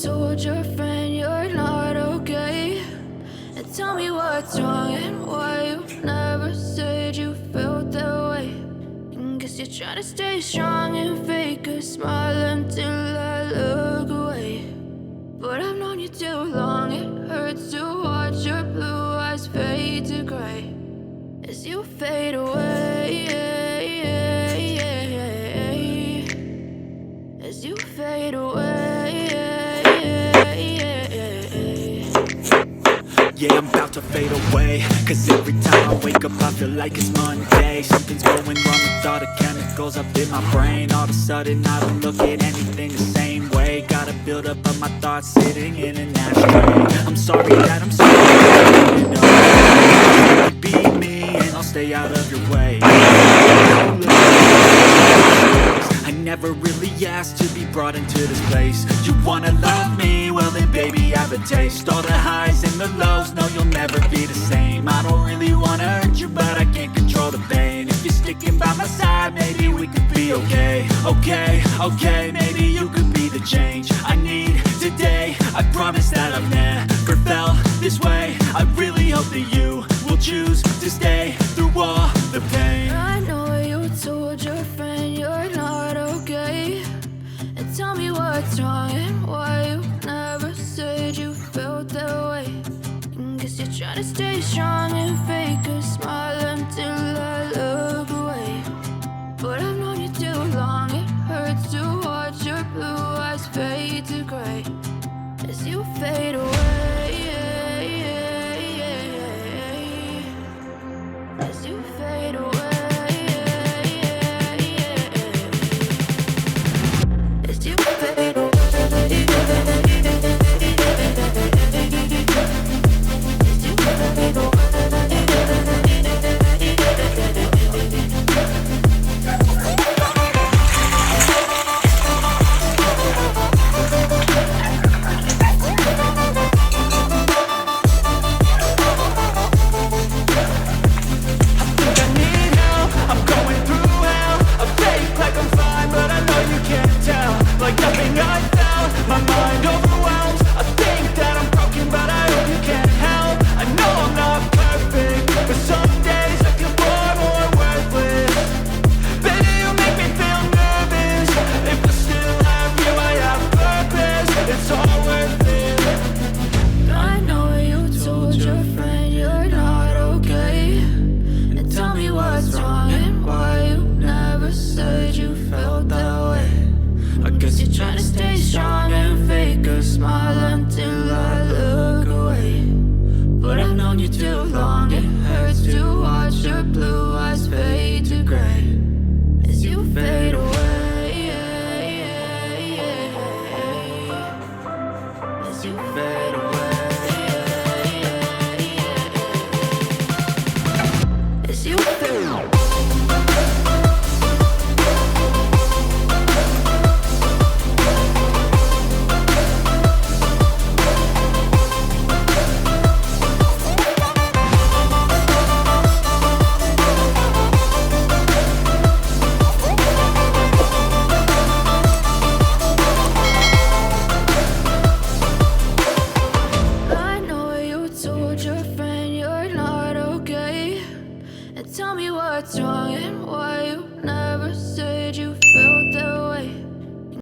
told your friend you're not okay? And tell me what's wrong and why you never said you felt that way. And guess you're trying to stay strong and fake a smile until I look away. But I've known you too long, it hurts to watch your blue eyes fade to gray as you fade away, as you fade away. Yeah, I'm about to fade away, cause every time I wake up I feel like it's Monday. Something's going wrong with all the chemicals up in my brain. All of a sudden I don't look at anything the same way. Gotta build up of my thoughts sitting in an ashtray. I'm sorry that I'm so you know, be me and I'll stay out of your way. I never really asked to be brought into this place. You wanna love me? Well then baby have a taste. All the highs and the lows, no you'll never be the same. I don't really wanna hurt you but I can't control the pain. If you're sticking by my side maybe we could be okay. Okay, maybe you could be the change I need today. I promise that I've never felt this way. I really hope that you will choose to stay through all the pain. I know you told your friend you're not okay. And tell me what's wrong and why you never said you felt that way. And guess you're trying to stay strong and fake a smile until I look away. But I've known you too long, it hurts to watch your blue eyes fade to gray as you fade away, as you fade away. Like nothing I felt, my mind overwhelmed.